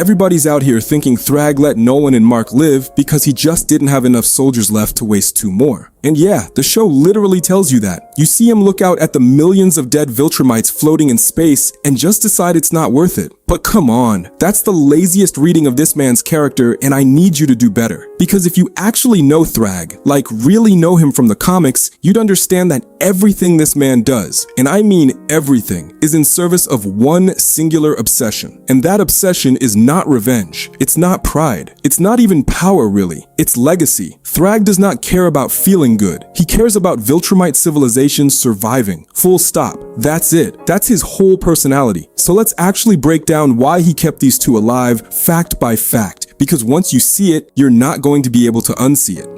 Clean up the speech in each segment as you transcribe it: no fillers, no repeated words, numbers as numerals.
everybody's out here thinking Thragg let Nolan and Mark live because he just didn't have enough soldiers left to waste 2 more. And yeah, the show literally tells you that. You see him look out at the millions of dead Viltrumites floating in space and just decide it's not worth it. But come on, that's the laziest reading of this man's character, and I need you to do better. Because if you actually know Thragg, like really know him from the comics, you'd understand that everything this man does, and I mean everything, is in service of one singular obsession. And that obsession is not revenge. It's not pride. It's not even power, really. It's legacy. Thragg does not care about feeling good. He cares about Viltrumite civilization surviving. Full stop. That's it. That's his whole personality. So let's actually break down why he kept these 2 alive, fact by fact. Because once you see it, you're not going to be able to unsee it.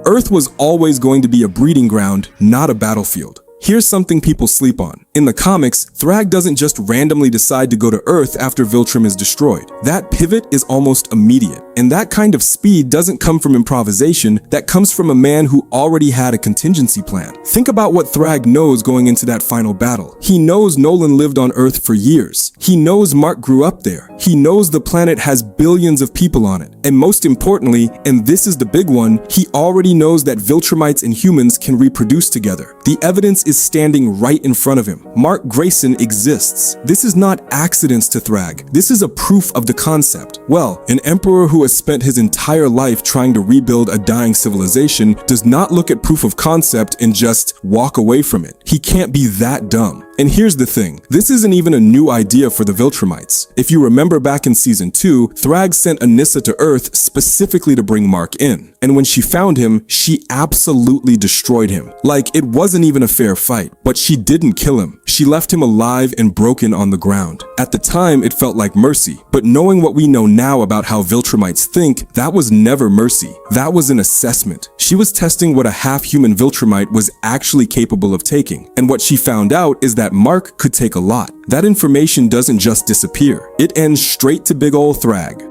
Earth was always going to be a breeding ground, not a battlefield. Here's something people sleep on. In the comics, Thragg doesn't just randomly decide to go to Earth after Viltrum is destroyed. That pivot is almost immediate. And that kind of speed doesn't come from improvisation, that comes from a man who already had a contingency plan. Think about what Thragg knows going into that final battle. He knows Nolan lived on Earth for years. He knows Mark grew up there. He knows the planet has billions of people on it. And most importantly, and this is the big one, he already knows that Viltrumites and humans can reproduce together. The evidence is standing right in front of him. Mark Grayson exists. This is not accidents to Thragg. This is a proof of the concept. Well, an emperor who has spent his entire life trying to rebuild a dying civilization does not look at proof of concept and just walk away from it. He can't be that dumb. And here's the thing, this isn't even a new idea for the Viltrumites. If you remember back in season 2, Thragg sent Anissa to Earth specifically to bring Mark in. And when she found him, she absolutely destroyed him. Like, it wasn't even a fair fight. But she didn't kill him. She left him alive and broken on the ground. At the time, it felt like mercy. But knowing what we know now about how Viltrumites think, that was never mercy. That was an assessment. She was testing what a half-human Viltrumite was actually capable of taking. And what she found out is that Mark could take a lot. That information doesn't just disappear. It ends straight to big ol' Thragg.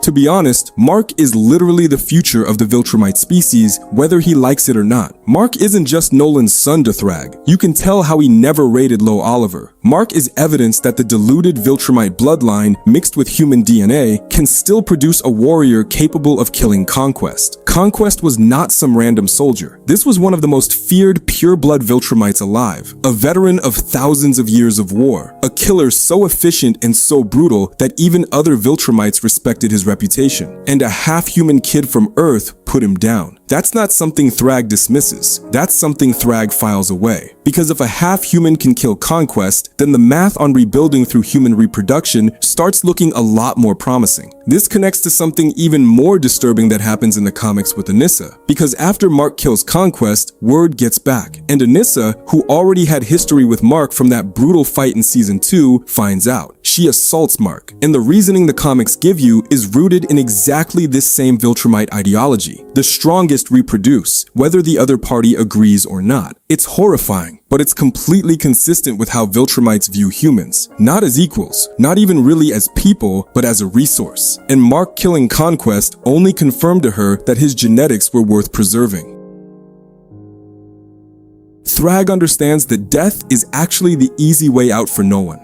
To be honest, Mark is literally the future of the Viltrumite species, whether he likes it or not. Mark isn't just Nolan's son to Thragg. You can tell how he never raided Low Oliver. Mark is evidence that the diluted Viltrumite bloodline, mixed with human DNA, can still produce a warrior capable of killing Conquest. Conquest was not some random soldier. This was one of the most feared pure-blood Viltrumites alive, a veteran of thousands of years of war, a killer so efficient and so brutal that even other Viltrumites respected his reputation, and a half-human kid from Earth put him down. That's not something Thragg dismisses. That's something Thragg files away. Because if a half-human can kill Conquest, then the math on rebuilding through human reproduction starts looking a lot more promising. This connects to something even more disturbing that happens in the comics with Anissa. Because after Mark kills Conquest, word gets back. And Anissa, who already had history with Mark from that brutal fight in season 2, finds out. She assaults Mark. And the reasoning the comics give you is rooted in exactly this same Viltrumite ideology. The strongest reproduce, whether the other party agrees or not. It's horrifying, but it's completely consistent with how Viltrumites view humans. Not as equals, not even really as people, but as a resource. And Mark killing Conquest only confirmed to her that his genetics were worth preserving. Thragg understands that death is actually the easy way out for no one.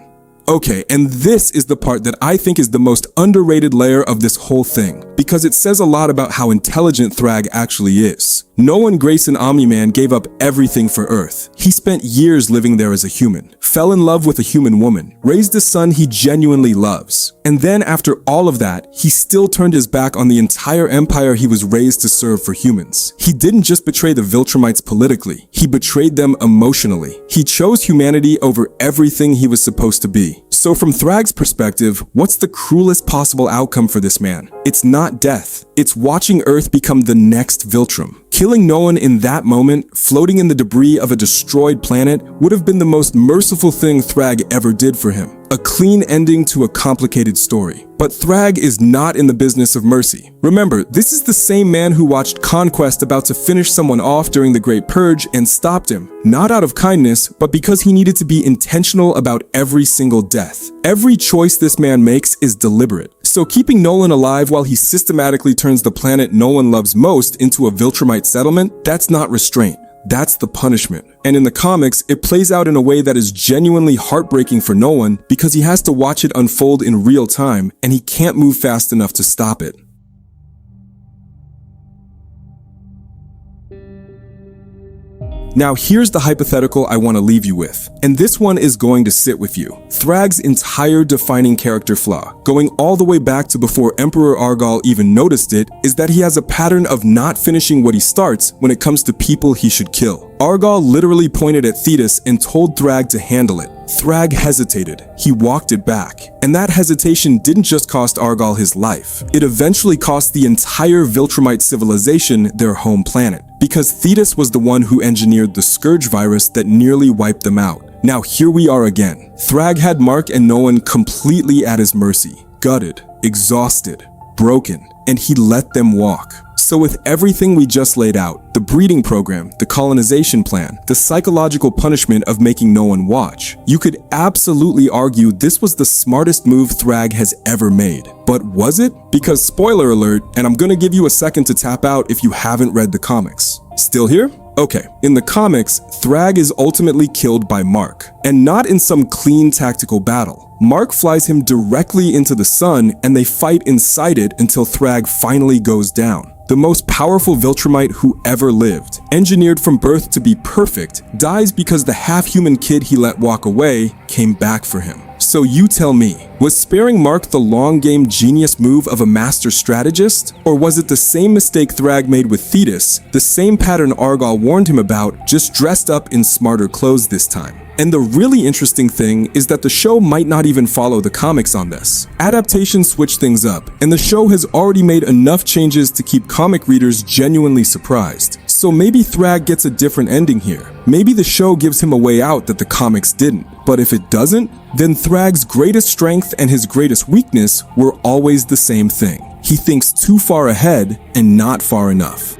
Okay, and this is the part that I think is the most underrated layer of this whole thing, because it says a lot about how intelligent Thragg actually is. Nolan Grayson Omni-Man gave up everything for Earth. He spent years living there as a human, fell in love with a human woman, raised a son he genuinely loves. And then after all of that, he still turned his back on the entire empire he was raised to serve for humans. He didn't just betray the Viltrumites politically, he betrayed them emotionally. He chose humanity over everything he was supposed to be. So from Thragg's perspective, what's the cruelest possible outcome for this man? It's not death. It's watching Earth become the next Viltrum. Killing Nolan in that moment, floating in the debris of a destroyed planet, would have been the most merciful thing Thragg ever did for him. A clean ending to a complicated story. But Thragg is not in the business of mercy. Remember, this is the same man who watched Conquest about to finish someone off during the Great Purge and stopped him. Not out of kindness, but because he needed to be intentional about every single death. Every choice this man makes is deliberate. So keeping Nolan alive while he systematically turns the planet Nolan loves most into a Viltrumite settlement, that's not restraint. That's the punishment. And in the comics, it plays out in a way that is genuinely heartbreaking for Nolan because he has to watch it unfold in real time and he can't move fast enough to stop it. Now here's the hypothetical I want to leave you with, and this one is going to sit with you. Thragg's entire defining character flaw, going all the way back to before Emperor Argal even noticed it, is that he has a pattern of not finishing what he starts when it comes to people he should kill. Argal literally pointed at Thetis and told Thragg to handle it. Thragg hesitated. He walked it back. And that hesitation didn't just cost Argal his life. It eventually cost the entire Viltrumite civilization their home planet. Because Thetis was the one who engineered the Scourge virus that nearly wiped them out. Now here we are again. Thragg had Mark and Nolan completely at his mercy. Gutted, exhausted, broken, and he let them walk. So with everything we just laid out, the breeding program, the colonization plan, the psychological punishment of making no one watch, you could absolutely argue this was the smartest move Thragg has ever made. But was it? Because spoiler alert, and I'm gonna give you a second to tap out if you haven't read the comics. Still here? Okay, in the comics, Thragg is ultimately killed by Mark, and not in some clean tactical battle. Mark flies him directly into the sun and they fight inside it until Thragg finally goes down. The most powerful Viltrumite who ever lived, engineered from birth to be perfect, dies because the half-human kid he let walk away came back for him. So you tell me, was sparing Mark the long-game genius move of a master strategist? Or was it the same mistake Thragg made with Thetis, the same pattern Argal warned him about, just dressed up in smarter clothes this time? And the really interesting thing is that the show might not even follow the comics on this. Adaptations switch things up, and the show has already made enough changes to keep comic readers genuinely surprised. So maybe Thragg gets a different ending here. Maybe the show gives him a way out that the comics didn't. But if it doesn't, then Thragg's greatest strength and his greatest weakness were always the same thing. He thinks too far ahead and not far enough.